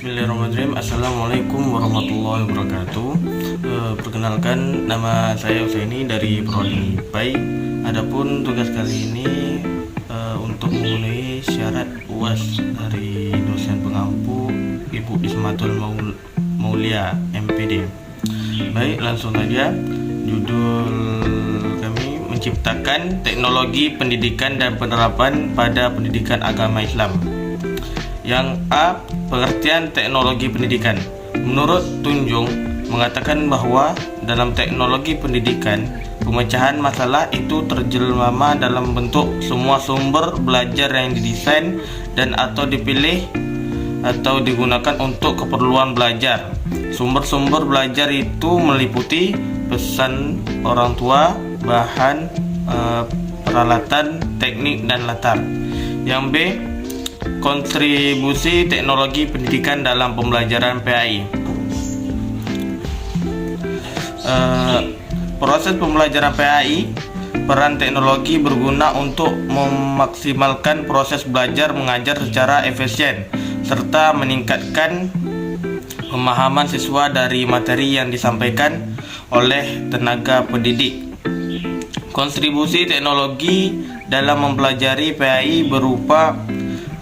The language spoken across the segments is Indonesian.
Bismillahirrahmanirrahim. Assalamualaikum warahmatullahi wabarakatuh. Perkenalkan, nama saya Usaini dari Prodi IPA. Adapun tugas kali ini untuk memenuhi syarat UAS dari dosen pengampu Ibu Ismatul Maulia MPD. Baik, langsung saja. Judul kami menciptakan teknologi pendidikan dan penerapan pada pendidikan agama Islam. Yang A. Pengertian teknologi pendidikan. Menurut Tunjung mengatakan bahwa dalam teknologi pendidikan, pemecahan masalah itu terjelma dalam bentuk semua sumber belajar yang didesain dan atau dipilih atau digunakan untuk keperluan belajar. Sumber-sumber belajar itu meliputi pesan orang tua, bahan, peralatan, teknik, dan latar. Yang B. Kontribusi teknologi pendidikan dalam pembelajaran PAI. Proses pembelajaran PAI, peran teknologi berguna untuk memaksimalkan proses belajar mengajar secara efisien serta meningkatkan pemahaman siswa dari materi yang disampaikan oleh tenaga pendidik. Kontribusi teknologi dalam mempelajari PAI berupa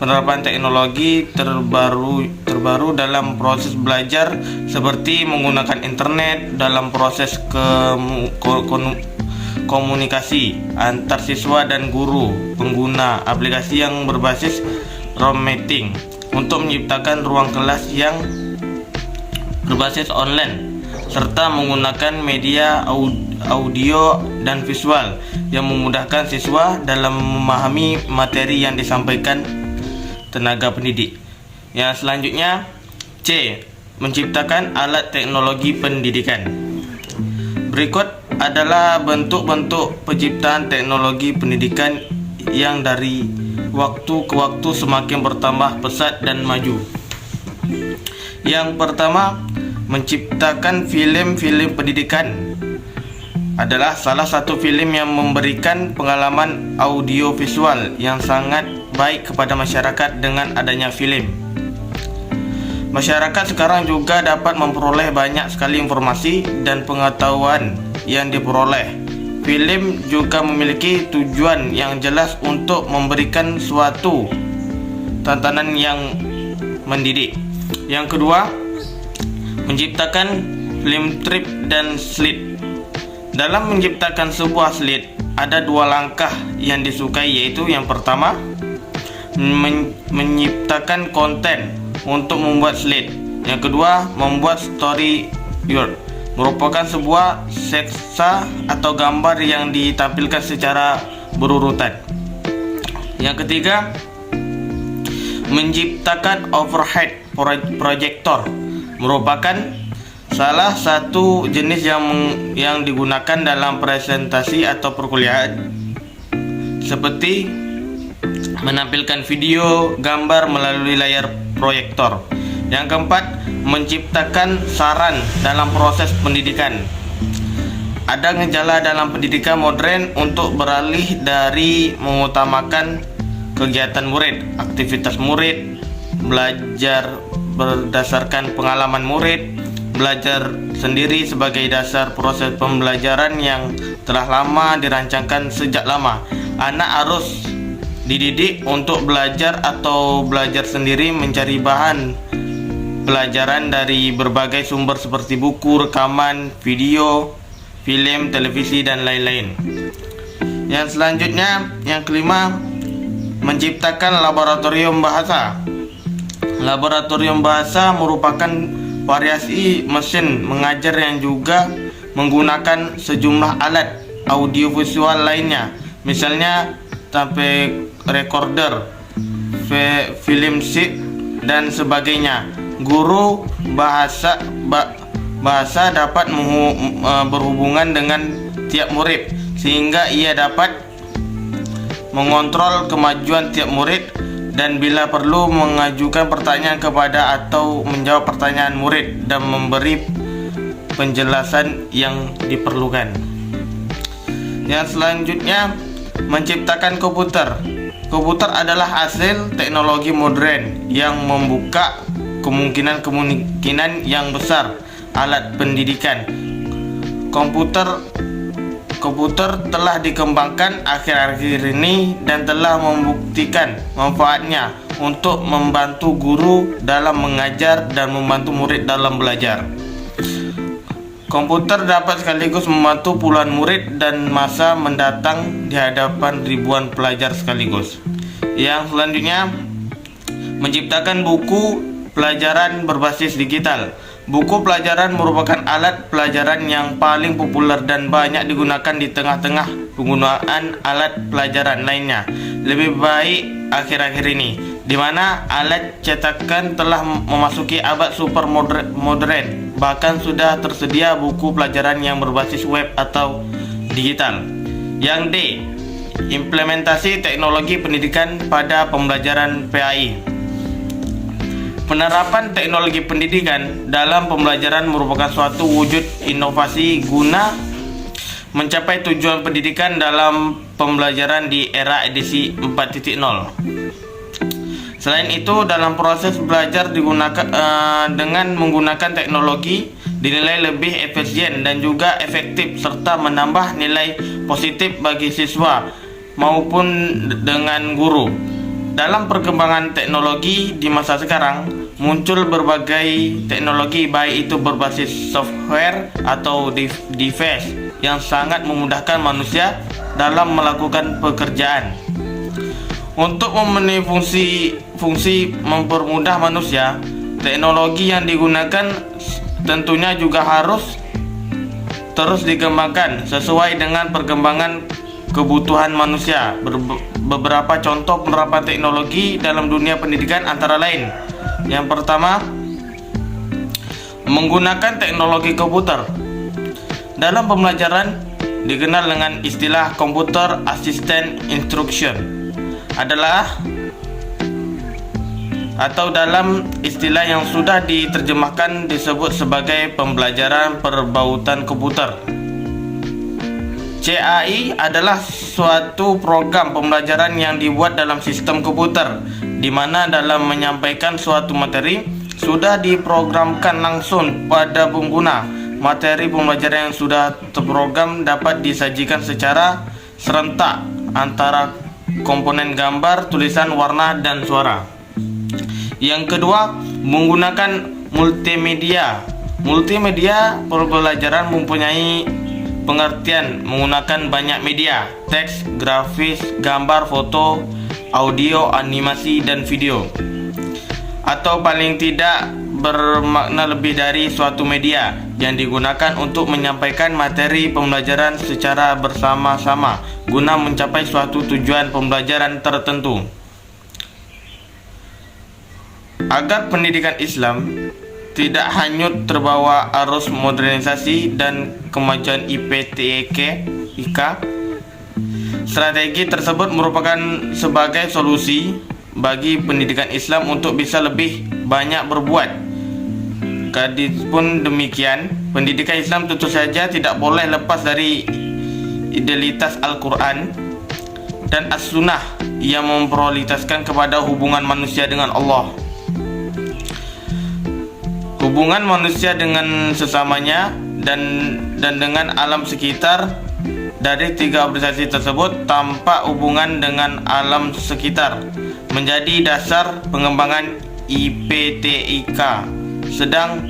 penerapan teknologi terbaru dalam proses belajar seperti menggunakan internet dalam proses komunikasi antar siswa dan guru, pengguna aplikasi yang berbasis room meeting untuk menciptakan ruang kelas yang berbasis online, serta menggunakan media audio dan visual yang memudahkan siswa dalam memahami materi yang disampaikan tenaga pendidik. Yang selanjutnya, C. Menciptakan alat teknologi pendidikan. Berikut adalah bentuk-bentuk penciptaan teknologi pendidikan yang dari waktu ke waktu semakin bertambah pesat dan maju. Yang pertama, menciptakan film-film pendidikan adalah salah satu film yang memberikan pengalaman audiovisual yang sangat baik kepada masyarakat. Dengan adanya film, masyarakat sekarang juga dapat memperoleh banyak sekali informasi dan pengetahuan yang diperoleh. Film juga memiliki tujuan yang jelas untuk memberikan suatu tontonan yang mendidik. Yang kedua, menciptakan film strip dan slide. Dalam menciptakan sebuah slide, ada dua langkah yang disukai, yaitu yang pertama, menciptakan konten untuk membuat slide. Yang kedua, membuat storyboard, merupakan sebuah sketsa atau gambar yang ditampilkan secara berurutan. Yang ketiga, menciptakan overhead projector, merupakan salah satu jenis yang digunakan dalam presentasi atau perkuliahan, seperti menampilkan video, gambar melalui layar proyektor. Yang keempat, menciptakan saran dalam proses pendidikan. Ada gejala dalam pendidikan modern untuk beralih dari mengutamakan kegiatan murid, aktivitas murid, belajar berdasarkan pengalaman murid, belajar sendiri sebagai dasar proses pembelajaran yang telah lama dirancangkan sejak lama. Anak harus dididik untuk belajar atau belajar sendiri, mencari bahan pelajaran dari berbagai sumber seperti buku, rekaman, video, film, televisi, dan lain-lain. Yang selanjutnya, yang kelima, menciptakan laboratorium bahasa. Laboratorium bahasa merupakan variasi mesin mengajar yang juga menggunakan sejumlah alat audiovisual lainnya, misalnya tape recorder, film sheet, dan sebagainya. Guru bahasa dapat berhubungan dengan tiap murid sehingga ia dapat mengontrol kemajuan tiap murid dan bila perlu mengajukan pertanyaan kepada atau menjawab pertanyaan murid dan memberi penjelasan yang diperlukan. Yang selanjutnya, menciptakan komputer. Komputer adalah hasil teknologi modern yang membuka kemungkinan yang besar alat pendidikan. Komputer telah dikembangkan akhir-akhir ini dan telah membuktikan manfaatnya untuk membantu guru dalam mengajar dan membantu murid dalam belajar. Komputer dapat sekaligus membantu puluhan murid dan masa mendatang di hadapan ribuan pelajar sekaligus. Yang selanjutnya, menciptakan buku pelajaran berbasis digital. Buku pelajaran merupakan alat pelajaran yang paling populer dan banyak digunakan di tengah-tengah penggunaan alat pelajaran lainnya. Lebih baik akhir-akhir ini, di mana alat cetakan telah memasuki abad super modern. Bahkan sudah tersedia buku pelajaran yang berbasis web atau digital. Yang D, implementasi teknologi pendidikan pada pembelajaran PAI. Penerapan teknologi pendidikan dalam pembelajaran merupakan suatu wujud inovasi guna mencapai tujuan pendidikan dalam pembelajaran di era edisi 4.0. Selain itu, dalam proses belajar dengan menggunakan teknologi dinilai lebih efisien dan juga efektif serta menambah nilai positif bagi siswa maupun dengan guru. Dalam perkembangan teknologi di masa sekarang, muncul berbagai teknologi baik itu berbasis software atau device yang sangat memudahkan manusia dalam melakukan pekerjaan. Untuk memenuhi fungsi mempermudah manusia, teknologi yang digunakan tentunya juga harus terus dikembangkan sesuai dengan perkembangan kebutuhan manusia. Beberapa contoh penerapan teknologi dalam dunia pendidikan antara lain: yang pertama, menggunakan teknologi komputer. Dalam pembelajaran dikenal dengan istilah Computer Assisted Instruction atau dalam istilah yang sudah diterjemahkan disebut sebagai pembelajaran perbautan komputer. CAI adalah suatu program pembelajaran yang dibuat dalam sistem komputer, di mana dalam menyampaikan suatu materi sudah diprogramkan langsung pada pengguna. Materi pembelajaran yang sudah terprogram dapat disajikan secara serentak antara komponen gambar, tulisan, warna, dan suara. Yang kedua, menggunakan multimedia. Multimedia pembelajaran mempunyai pengertian menggunakan banyak media: teks, grafis, gambar, foto, audio, animasi, dan video. Atau paling tidak bermakna lebih dari suatu media yang digunakan untuk menyampaikan materi pembelajaran secara bersama-sama guna mencapai suatu tujuan pembelajaran tertentu. Agar pendidikan Islam tidak hanyut terbawa arus modernisasi dan kemajuan IPTEK, strategi tersebut merupakan sebagai solusi bagi pendidikan Islam untuk bisa lebih banyak berbuat. Kadipun demikian, pendidikan Islam tentu saja tidak boleh lepas dari idealitas Al-Quran dan As-Sunnah yang memprioritaskan kepada hubungan manusia dengan Allah, hubungan manusia dengan sesamanya, dan dengan alam sekitar. Dari tiga organisasi tersebut, tampak hubungan dengan alam sekitar menjadi dasar pengembangan IPTIK, sedang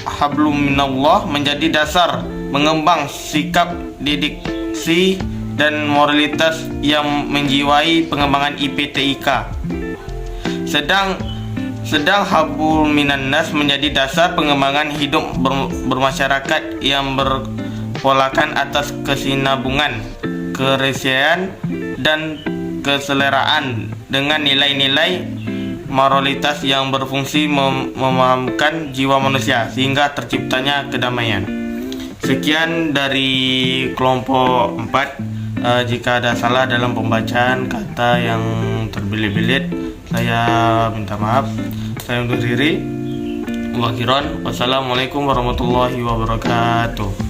hablum minallah menjadi dasar mengembang sikap, didiksi, dan moralitas yang menjiwai pengembangan IPTIK. Sedang hablum minannas menjadi dasar pengembangan hidup bermasyarakat yang berpolakan atas kesinambungan, keresian, dan keseleraan dengan nilai-nilai moralitas yang berfungsi memahamkan jiwa manusia sehingga terciptanya kedamaian. Sekian dari kelompok 4. Jika ada salah dalam pembacaan kata yang terbelit-belit, saya minta maaf. Saya undur diri. Wassalamualaikum warahmatullahi wabarakatuh.